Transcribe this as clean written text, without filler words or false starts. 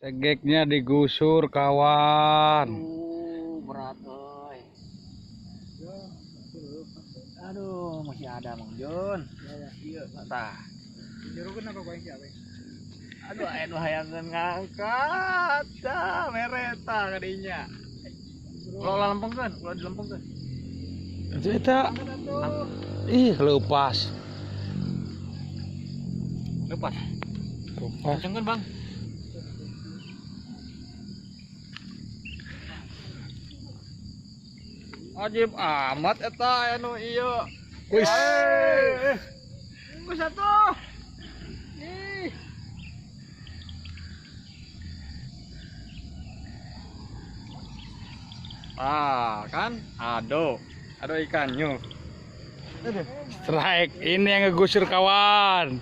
Tegeknya digusur kawan. Berat euy. Aduh, masih ada Mang Jun. Iya, tah. Jurukeun apa bae siapa? Aduh, anu hayangeun ngangkat. Tah, mereta kadinya. Ulah lempengkeun, ulah dilempengkeun. Eta ih lepas. Lepas. Lepas. Kencengkeun, Bang. Ajib amat eta anu ieu. Wis. Geus atuh. Ih. Ah, kan? Ado ikannya. Strike ini yang ngegusur kawan.